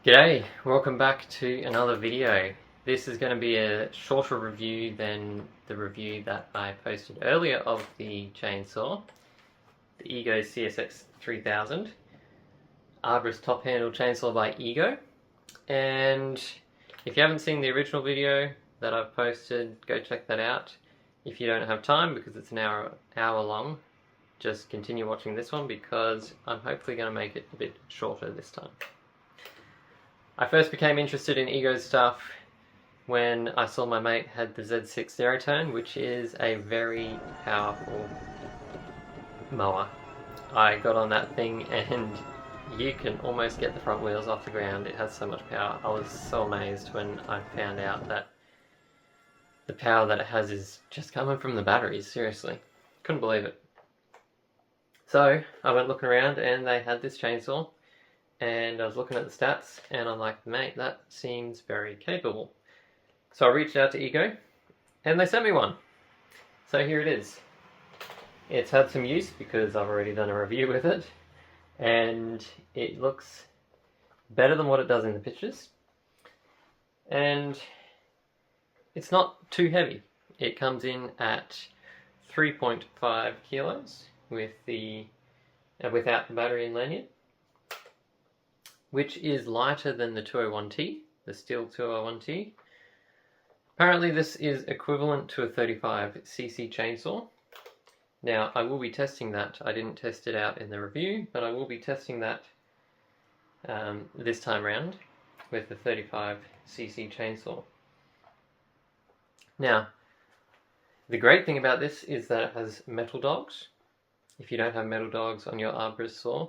G'day, welcome back to another video. This is going to be a shorter review than the review that I posted earlier of the chainsaw, the Ego CSX 3000, Arborist top handle chainsaw by Ego. And if you haven't seen the original video that I've posted, go check that out. If you don't have time, because it's an hour long, just continue watching this one because I'm hopefully going to make it a bit shorter this time. I first became interested in Ego's stuff when I saw my mate had the Z6 Zerotone, which is a very powerful mower. I got on that thing and you can almost get the front wheels off the ground. It has so much power. I was so amazed when I found out that the power that it has is just coming from the batteries, seriously. Couldn't believe it. So I went looking around and they had this chainsaw. And I was looking at the stats and I'm like, mate, that seems very capable. So I reached out to Ego and they sent me one. So here it is. It's had some use because I've already done a review with it and it looks better than what it does in the pictures. And it's not too heavy. It comes in at 3.5 kilos with the without the battery and lanyard, which is lighter than the 201T, the STIHL 201T. Apparently this is equivalent to a 35cc chainsaw. Now I will be testing that. I didn't test it out in the review, but I will be testing that this time round with the 35cc chainsaw. Now, the great thing about this is that it has metal dogs. If you don't have metal dogs on your arborist saw,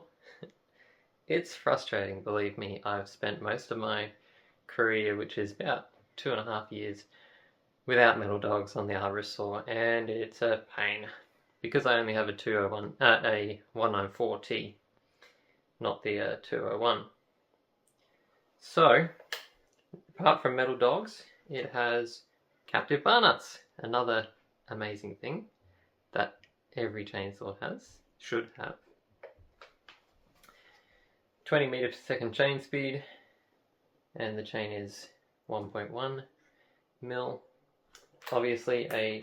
it's frustrating, believe me. I've spent most of my career, which is about 2.5 years, without metal dogs on the arborist saw, and it's a pain because I only have a 194T, not the 201. So, apart from metal dogs, it has captive bar nuts, another amazing thing that every chainsaw should have. 20 meters per second chain speed, and the chain is 1.1 mil. Obviously a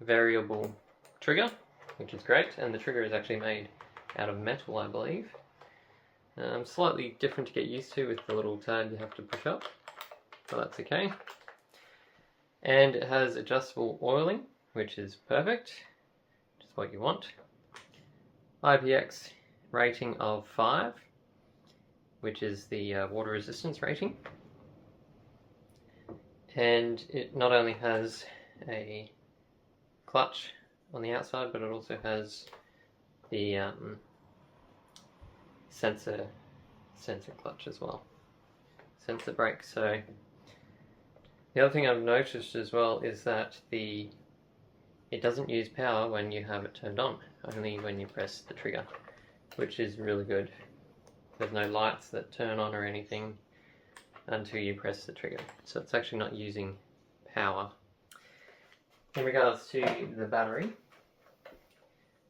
variable trigger, which is great, and the trigger is actually made out of metal, I believe. Slightly different to get used to with the little tab you have to push up, but that's okay. And it has adjustable oiling, which is perfect, which is what you want. IPX rating of 5. Which is the water resistance rating. And it not only has a clutch on the outside, but it also has the sensor clutch as well. Sensor brake. So the other thing I've noticed as well is that it doesn't use power when you have it turned on, only when you press the trigger, which is really good. There's no lights that turn on or anything until you press the trigger. So it's actually not using power. In regards to the battery,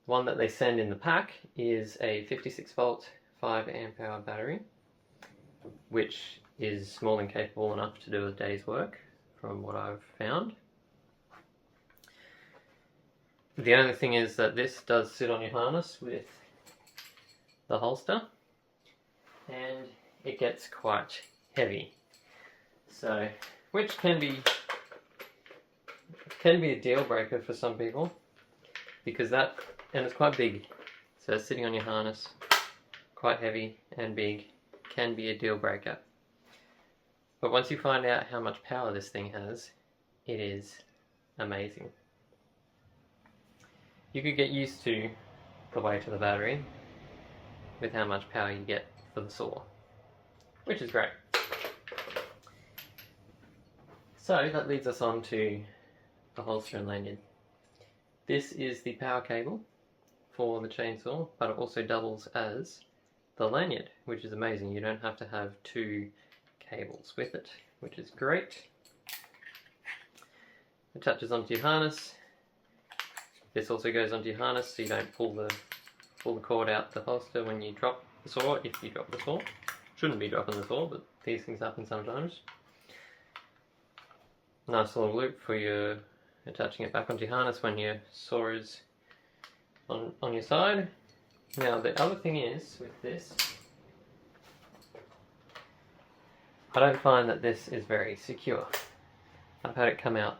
one that they send in the pack is a 56 volt 5 amp hour battery, which is more than capable enough to do a day's work from what I've found. The only thing is that this does sit on your harness with the holster, and it gets quite heavy, so which can be a deal breaker for some people, because and it's quite big, so sitting on your harness, quite heavy and big, can be a deal breaker. But once you find out how much power this thing has, it is amazing. You could get used to the weight of the battery with how much power you get for the saw, which is great. So that leads us on to the holster and lanyard. This is the power cable for the chainsaw, but it also doubles as the lanyard, which is amazing. You don't have to have two cables with it, which is great. Attaches onto your harness. This also goes onto your harness, so you don't pull the cord out the holster when you drop the saw, if you drop the saw. shouldn't be dropping the saw, but these things happen sometimes. Nice little loop for your attaching it back onto your harness when your saw is on your side. Now the other thing is with this, I don't find that this is very secure. I've had it come out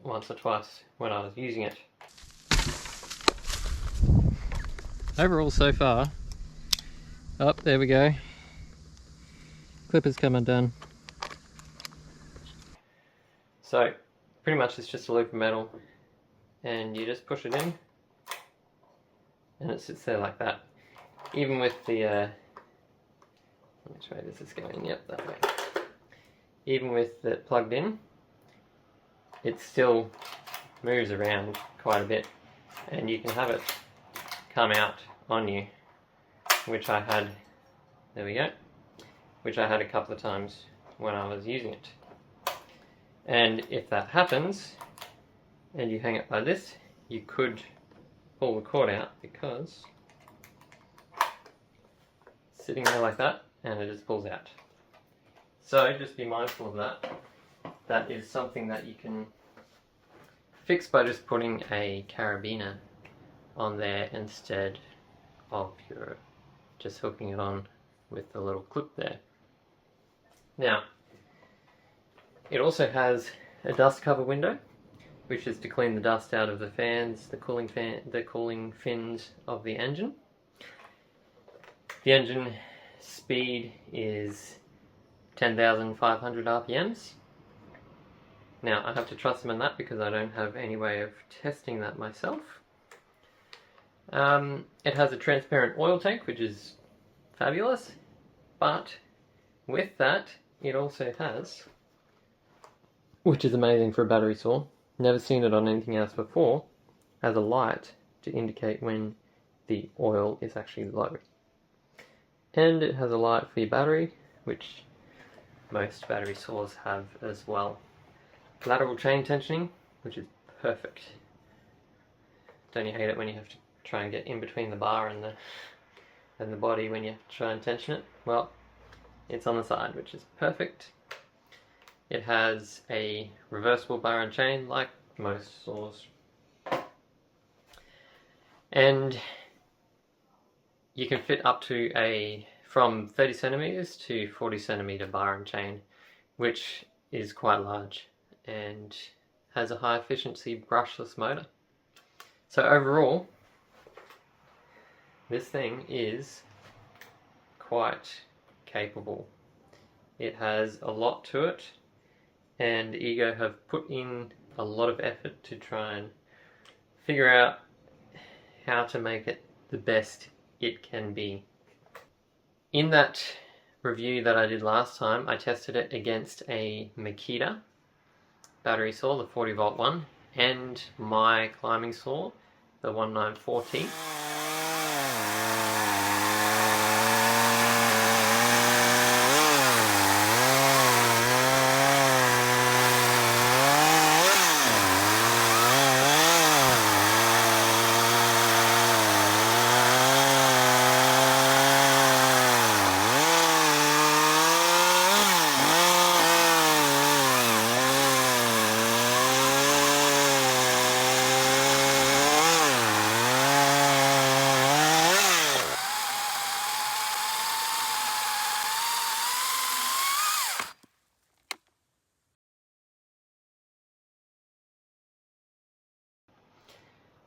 once or twice when I was using it. Overall so far, there we go, clipper's come undone. So pretty much it's just a loop of metal and you just push it in and it sits there like that. Even with the, which way does this go in? Yep, that way. Even with it plugged in, it still moves around quite a bit and you can have it come out on you, which I had, there we go, which I had a couple of times when I was using it. And if that happens and you hang it like this, you could pull the cord out because it's sitting there like that and it just pulls out. So just be mindful of that. That is something that you can fix by just putting a carabiner on there instead of your just hooking it on with the little clip there. Now, it also has a dust cover window, which is to clean the dust out of the fans, the cooling fins of the engine. The engine speed is 10,500 RPMs. Now I have to trust them in that because I don't have any way of testing that myself. It has a transparent oil tank, which is fabulous, but with that it also has, which is amazing for a battery saw, never seen it on anything else before, has a light to indicate when the oil is actually low. And it has a light for your battery, which most battery saws have as well. Lateral chain tensioning, which is perfect. Don't you hate it when you have to try and get in between the bar and the body when you have to try and tension it? Well, it's on the side, which is perfect. It has a reversible bar and chain like most saws. And you can fit up to from 30 centimeters to 40 centimeter bar and chain, which is quite large and has a high efficiency brushless motor. So overall, this thing is quite capable. It has a lot to it, and Ego have put in a lot of effort to try and figure out how to make it the best it can be. In that review that I did last time, I tested it against a Makita battery saw, the 40 volt one, and my climbing saw, the 194T.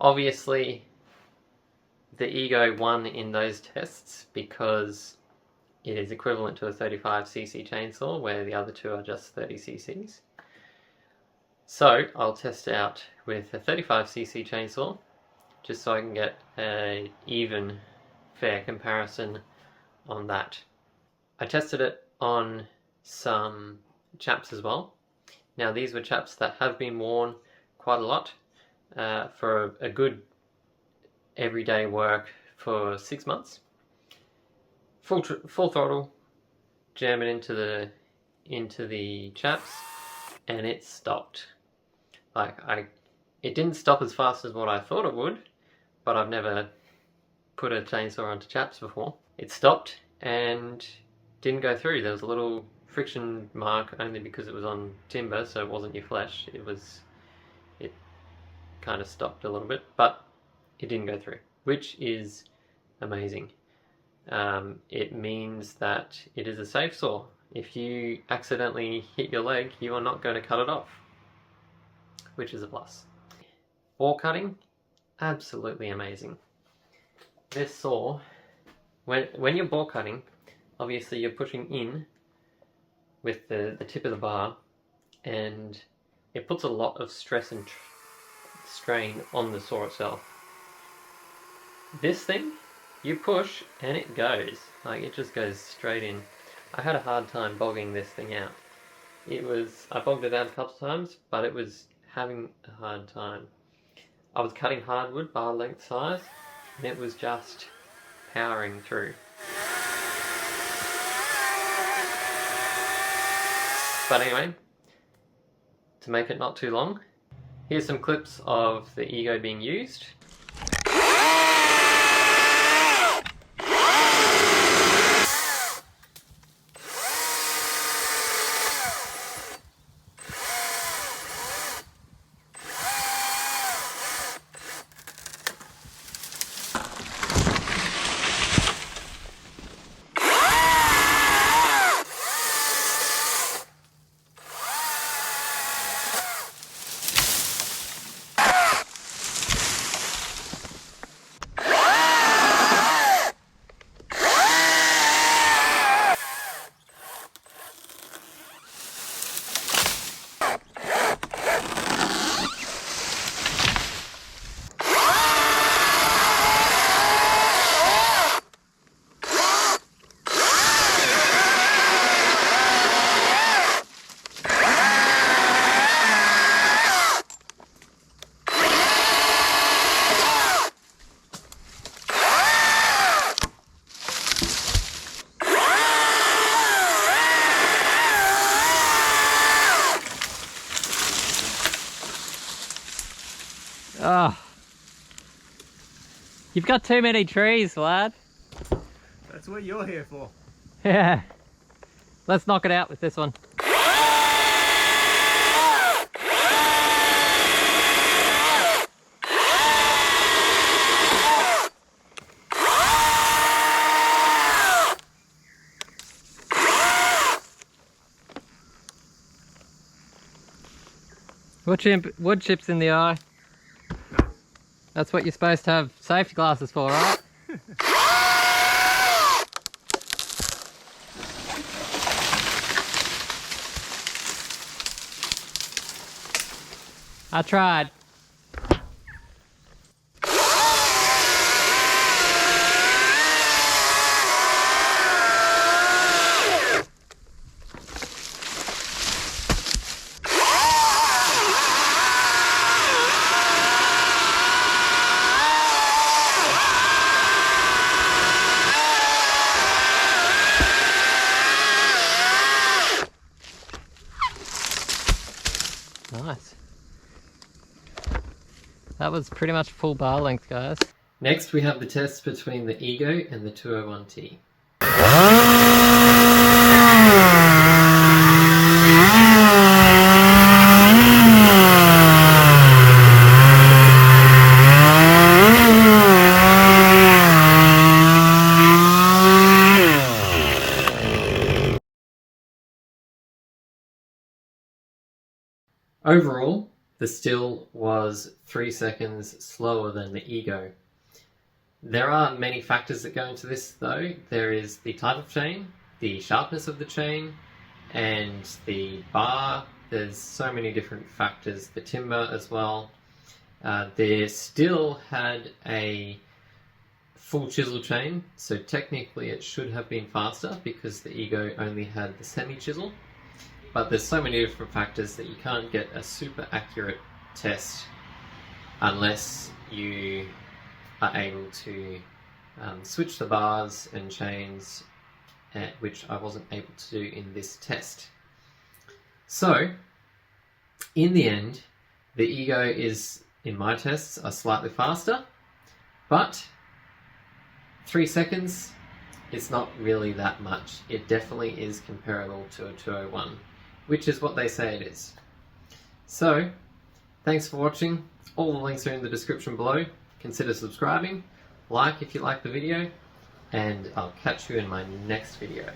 Obviously, the Ego won in those tests because it is equivalent to a 35cc chainsaw, where the other two are just 30cc's. So I'll test out with a 35cc chainsaw, just so I can get an even, fair comparison on that. I tested it on some chaps as well. Now these were chaps that have been worn quite a lot. For a good everyday work for 6 months. Full throttle, jam it into the chaps, and it stopped. It didn't stop as fast as what I thought it would, but I've never put a chainsaw onto chaps before. It stopped and didn't go through. There was a little friction mark only because it was on timber, so it wasn't your flesh. It kind of stopped a little bit, but it didn't go through, which is amazing. It means that it is a safe saw. If you accidentally hit your leg, you are not going to cut it off, which is a plus. Bore cutting, absolutely amazing. This saw, when you're bore cutting, obviously you're pushing in with the tip of the bar, and it puts a lot of stress and strain on the saw itself. This thing, you push and it goes. Like, it just goes straight in. I had a hard time bogging this thing out. I bogged it out a couple of times, but it was having a hard time. I was cutting hardwood, bar length size, and it was just powering through. But anyway, to make it not too long, here's some clips of the Ego being used. Oh, you've got too many trees, lad. That's what you're here for. Yeah. Let's knock it out with this one. Wood chips in the eye. That's what you're supposed to have safety glasses for, right? I tried. Nice. That was pretty much full bar length, guys. Next we have the test between the Ego and the 201T. Overall, the STIHL was 3 seconds slower than the Ego. There are many factors that go into this though. There is the type of chain, the sharpness of the chain, and the bar. There's so many different factors. The timber as well. There still had a full chisel chain, so technically it should have been faster because the Ego only had the semi-chisel. But there's so many different factors that you can't get a super accurate test unless you are able to switch the bars and chains, which I wasn't able to do in this test. So, in the end, the Ego is, in my tests, are slightly faster, but 3 seconds it's not really that much. It definitely is comparable to a 201, which is what they say it is. So, thanks for watching. All the links are in the description below. Consider subscribing, like if you like the video, and I'll catch you in my next video.